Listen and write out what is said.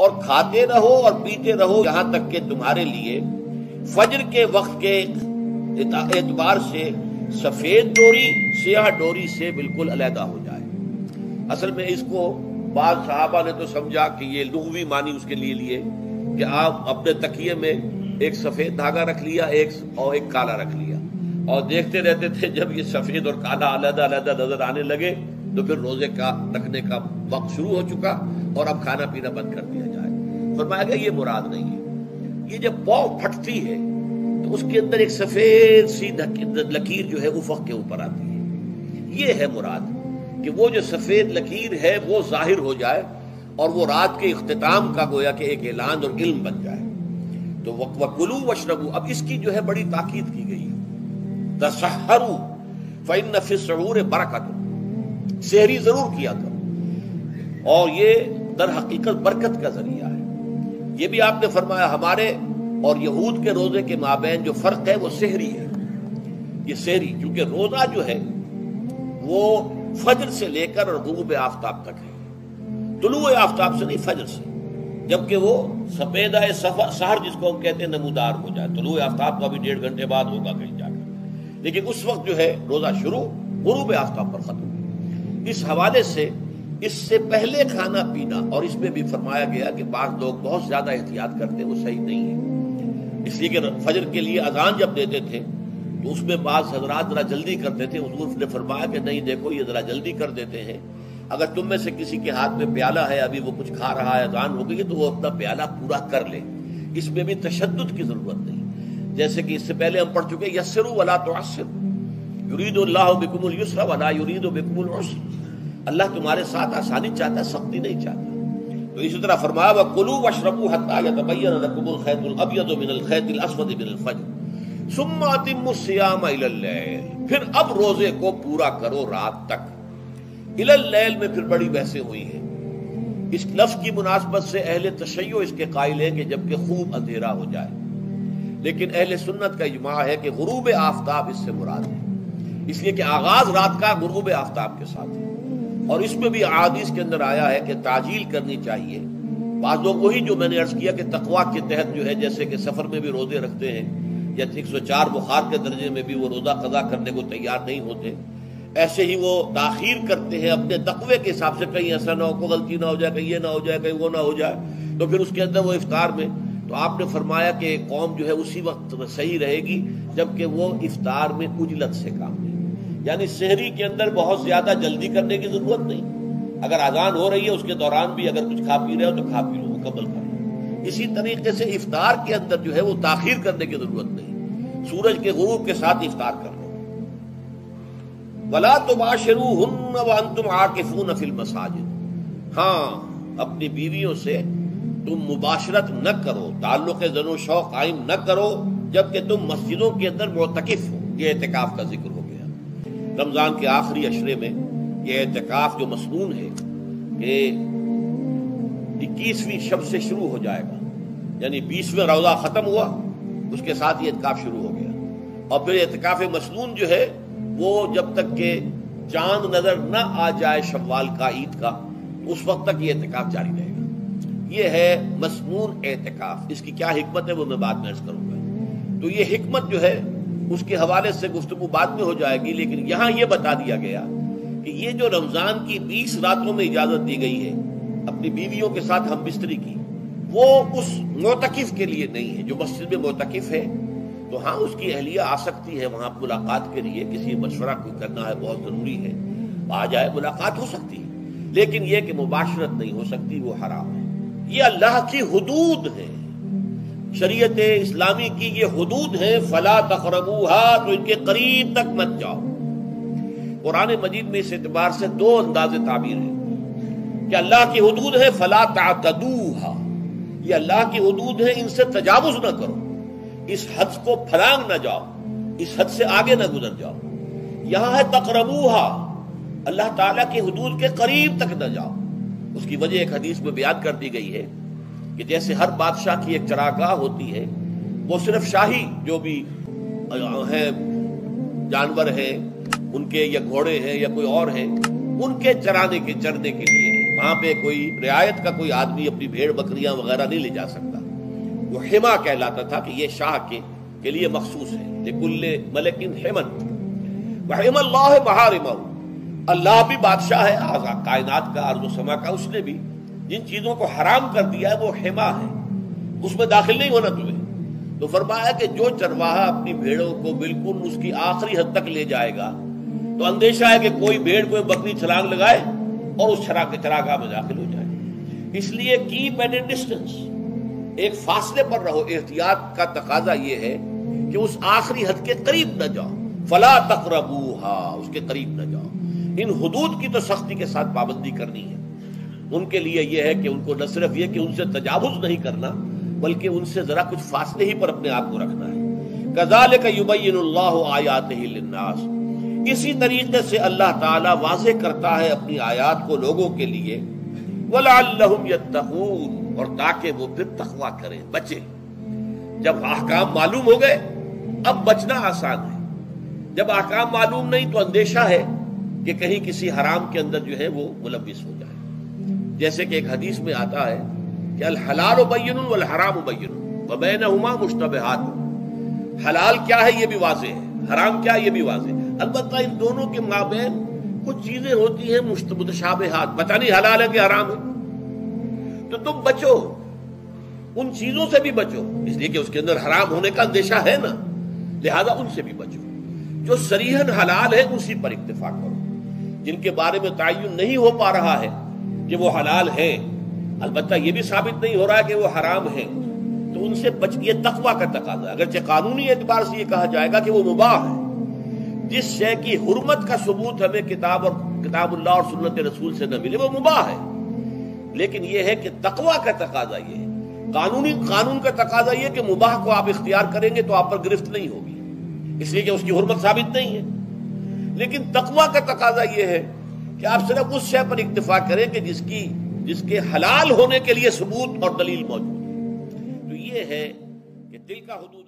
اور کھاتے رہو اور پیتے رہو یہاں تک کہ تمہارے لیے فجر کے وقت کے اعتبار سے سفید ڈوری سیاہ ڈوری سے بالکل علیحدہ ہو جائے۔ اصل میں اس کو بعض صحابہ نے تو سمجھا کہ یہ لغوی معنی اس کے لیے کہ آپ اپنے تکیے میں ایک سفید دھاگا رکھ لیا ایک کالا رکھ لیا، اور دیکھتے رہتے تھے جب یہ سفید اور کالا علیحدہ علیحدہ نظر آنے لگے تو پھر روزے کا رکھنے کا وقت شروع ہو چکا اور اب کھانا پینا بند کر دیا جائے۔ فرمایا گیا یہ مراد نہیں ہے۔ یہ جب پاؤ پھٹتی ہے تو اس کے اندر ایک سفید سی لکیر جو ہے افق کے اوپر آتی ہے، یہ ہے مراد کہ وہ جو سفید لکیر ہے وہ ظاہر ہو جائے اور وہ رات کے اختتام کا گویا کہ ایک اعلان اور علم بن جائے۔ تو وَكُلُوا وَاشْرَبُوا، اب اس کی جو ہے بڑی تاکید کی گئی ہے، تَسَحَّرُوا فَإِنَّ فِي السُّحُورِ بَرَكَةٌ، سحری ضرور کیا کرو، اور یہ در حقیقت برکت کا ذریعہ ہے۔ یہ بھی آپ نے فرمایا ہمارے اور یہود کے روزے کے مابین جو فرق ہے وہ سحری ہے۔ یہ سحری کیونکہ روزہ جو ہے وہ فجر سے لے کر اور غروب آفتاب تک ہے، طلوع آفتاب سے نہیں، فجر سے، جبکہ وہ سفیدہ سحر جس کو ہم کہتے ہیں نمودار ہو جائے۔ طلوع آفتاب تو ابھی 1.5 گھنٹے بعد ہوگا کہیں جا کر، لیکن اس وقت جو ہے روزہ شروع غروب آفتاب پر ختم۔ اس حوالے سے اس سے پہلے کھانا پینا، اور اس میں بھی فرمایا گیا کہ بعض لوگ بہت زیادہ احتیاط کرتے ہیں، وہ صحیح نہیں ہے، اس لیے کہ فجر کے لیے اذان جب دیتے تھے تو اس میں بعض حضرات ذرا جلدی کرتے تھے۔ حضور نے فرمایا کہ نہیں، دیکھو یہ ذرا جلدی کر دیتے ہیں، اگر تم میں سے کسی کے ہاتھ میں پیالہ ہے، ابھی وہ کچھ کھا رہا ہے، اذان ہو گئی ہے، تو وہ اپنا پیالہ پورا کر لے۔ اس میں بھی تشدد کی ضرورت نہیں، جیسے کہ اس سے پہلے ہم پڑھ چکے یسروا ولا تعسروا، یرید اللہ بکم الیسر ولا یرید بکم العسر، اللہ تمہارے ساتھ آسانی چاہتا ہے، سختی نہیں چاہتا۔ تو اسی طرح فرمایا وَكُلُوا وَاشْرَبُوا حَتَّى يَتَبَيَّنَ لَكُمُ الْخَيْطُ الْأَبْيَضُ مِنَ الْخَيْطِ الْأَسْوَدِ مِنَ الْفَجْرِ ثُمَّ أَتِمُّوا الصِّيَامَ إِلَى اللَّيْلِ، پھر اب روزے کو پورا کرو رات تک۔ إِلَى اللَّيْلِ میں پھر بڑی بحثیں ہوئی ہیں۔ اس لفظ کی مناسبت سے اہل تشیع اس کے قائل ہیں کہ جبکہ خوب اندھیرا ہو جائے، لیکن اہل سنت کا اجماع ہے کہ غروب آفتاب اس سے مراد ہے، اس لیے کہ آغاز رات کا غروب آفتاب کے ساتھ ہے، اور اس میں بھی احادیث کے اندر آیا ہے کہ تعجیل کرنی چاہیے۔ بعض لوگ وہی جو میں نے عرض کیا کہ تقویٰ کے تحت جو ہے، جیسے کہ سفر میں بھی روزے رکھتے ہیں، یا 104 بخار کے درجے میں بھی وہ روزہ قضا کرنے کو تیار نہیں ہوتے، ایسے ہی وہ تاخیر کرتے ہیں اپنے تقوی کے حساب سے، کہیں ایسا نہ ہو، کوئی غلطی نہ ہو جائے، کہیں یہ نہ ہو جائے، کہیں وہ نہ ہو جائے، تو پھر اس کے اندر وہ افطار میں، تو آپ نے فرمایا کہ قوم جو ہے اسی وقت صحیح رہے گی جبکہ وہ افطار میں عجلت سے کام لے، یعنی سحری کے اندر بہت زیادہ جلدی کرنے کی ضرورت نہیں، اگر اذان ہو رہی ہے اس کے دوران بھی اگر کچھ کھا پی رہے ہو تو کھا پی لو، مکمل کر لو۔ اسی طریقے سے افطار کے اندر جو ہے وہ تاخیر کرنے کی ضرورت نہیں، سورج کے غروب کے ساتھ افطار کر لو۔ وَلَا تُبَاشِرُوهُنَّ وَأَنْتُمْ عَاكِفُونَ فِي الْمَسَاجِدِ، ہاں اپنی بیویوں سے تم مباشرت نہ کرو، تعلق زن و شوق قائم نہ کرو جبکہ تم مسجدوں کے اندر معتکف ہو۔ یہ اعتکاف کا ذکر ہو گیا۔ رمضان کے آخری عشرے میں یہ اعتکاف جو مسنون ہے کہ 21ویں شب سے شروع ہو جائے گا، یعنی 20واں روزہ ختم ہوا اس کے ساتھ یہ اعتکاف شروع ہو گیا، اور پھر اعتکاف مسنون جو ہے وہ جب تک کہ چاند نظر نہ آ جائے شوال کا، عید کا، اس وقت تک یہ اعتکاف جاری رہے گا۔ یہ ہے مسنون اعتکاف۔ اس کی کیا حکمت ہے وہ میں بعد میں عرض کروں گا۔ تو یہ حکمت جو ہے اس کے حوالے سے گفتگو بعد میں ہو جائے گی، لیکن یہاں یہ بتا دیا گیا کہ یہ جو رمضان کی 20 راتوں میں اجازت دی گئی ہے اپنی بیویوں کے ساتھ ہم بستری کی، وہ اس معتکف کے لیے نہیں ہے جو مسجد میں معتکف ہے۔ تو ہاں اس کی اہلیہ آ سکتی ہے وہاں ملاقات کے لیے، کسی مشورہ کوئی کرنا ہے بہت ضروری ہے، آ جائے، ملاقات ہو سکتی ہے، لیکن یہ کہ مباشرت نہیں ہو سکتی، وہ حرام ہے۔ یہ اللہ کی حدود ہے، شریعت اسلامی کی یہ حدود ہے، فلا تقربوها، تو ان کے قریب تک مت جاؤ۔ قرآن مجید میں اس اعتبار سے 2 انداز تعبیر ہے کہ اللہ کی حدود ہے فلا تعتدوها، یہ اللہ کی حدود ہے، ان سے تجاوز نہ کرو، اس حد کو پھلانگ نہ جاؤ، اس حد سے آگے نہ گزر جاؤ۔ یہاں ہے تقربوها، اللہ تعالیٰ کی حدود کے قریب تک نہ جاؤ۔ اس کی وجہ ایک حدیث میں بیان کر دی گئی ہے کہ جیسے ہر بادشاہ کی ایک چراگاہ ہوتی ہے، وہ صرف شاہی جو بھی ہیں جانور ہیں ان کے، یا گھوڑے ہیں یا کوئی اور ہیں، ان کے چرنے کے لیے ہے، وہاں پہ کوئی رعایت کا کوئی آدمی اپنی بھیڑ بکریاں وغیرہ نہیں لے جا سکتا. وہ حما کہلاتا تھا کہ یہ شاہ کے لیے مخصوص ہے. لکل ملک حمن وحم اللہ محارمہ، اللہ بھی بادشاہ ہے کائنات کا، ارض و سما کا. اس نے بھی جن چیزوں کو حرام کر دیا ہے وہ حما ہے، اس میں داخل نہیں ہونا تمہیں. تو فرمایا کہ جو چرواہا اپنی بھیڑوں کو بالکل اس کی آخری حد تک لے جائے گا تو اندیشہ ہے کہ کوئی بھیڑ کوئی بکری چھلانگ لگائے اور اس چراگاہ میں داخل ہو جائے. اس لیے کیپ ایٹ اے ڈسٹینس، ایک فاصلے پر رہو. احتیاط کا تقاضا یہ ہے کہ اس آخری حد کے قریب نہ جاؤ. فلا تقربوہا، اس کے قریب نہ جاؤ. ان حدود کی تو سختی کے ساتھ پابندی کرنی ہے. ان کے لیے یہ ہے کہ ان کو نہ صرف یہ کہ ان سے تجاوز نہیں کرنا بلکہ ان سے ذرا کچھ فاصلے ہی پر اپنے آپ کو رکھنا ہے. کذالک یبین اللہ آیاتہ للناس، اسی طریقے سے اللہ تعالیٰ واضح کرتا ہے اپنی آیات کو لوگوں کے لیے. وَلَعَلَّهُمْ يَتَّقُونَ، اور تاکہ وہ پھر تقویٰ کریں، بچیں. جب احکام معلوم ہو گئے اب بچنا آسان ہے. جب احکام معلوم نہیں تو اندیشہ ہے کہ کہیں کسی حرام کے اندر جو ہے وہ ملوث ہو جائے. جیسے کہ ایک حدیث میں آتا ہے کہ الحلال بین والحرام بین وبینہما مشتبہات. حلال کیا ہے یہ بھی واضح ہے، حرام کیا ہے یہ بھی واضح ہے. البتہ ان دونوں کے مابین کچھ چیزیں ہوتی ہیں متشابہات، پتہ نہیں حلال ہے کہ حرام ہے. تو تم بچو، ان چیزوں سے بھی بچو، اس لیے کہ اس کے اندر حرام ہونے کا اندیشہ ہے نا، لہذا ان سے بھی بچو. جو صریحاً حلال ہے اسی پر اکتفا کرو. جن کے بارے میں تعین نہیں ہو پا رہا ہے کہ وہ حلال ہیں، البتہ یہ بھی ثابت نہیں ہو رہا ہے کہ وہ حرام ہیں، تو ان سے بچ. یہ تقویٰ کا تقاضا ہے. اگرچہ قانونی اعتبار سے یہ کہا جائے گا کہ وہ مباح ہے، جس شے کی حرمت کا ثبوت ہمیں کتاب اللہ اور سنت رسول سے نہ ملے وہ مباح ہے. لیکن یہ ہے کہ تقویٰ کا تقاضا یہ ہے، قانون کا تقاضا یہ کہ مباح کو آپ اختیار کریں گے تو آپ پر گرفت نہیں ہوگی، اس لیے کہ اس کی حرمت ثابت نہیں ہے. لیکن تقویٰ کا تقاضا یہ ہے کہ آپ صرف اس شے پر اکتفا کریں کہ جس کے حلال ہونے کے لیے ثبوت اور دلیل موجود ہے. تو یہ ہے کہ دل کا حدود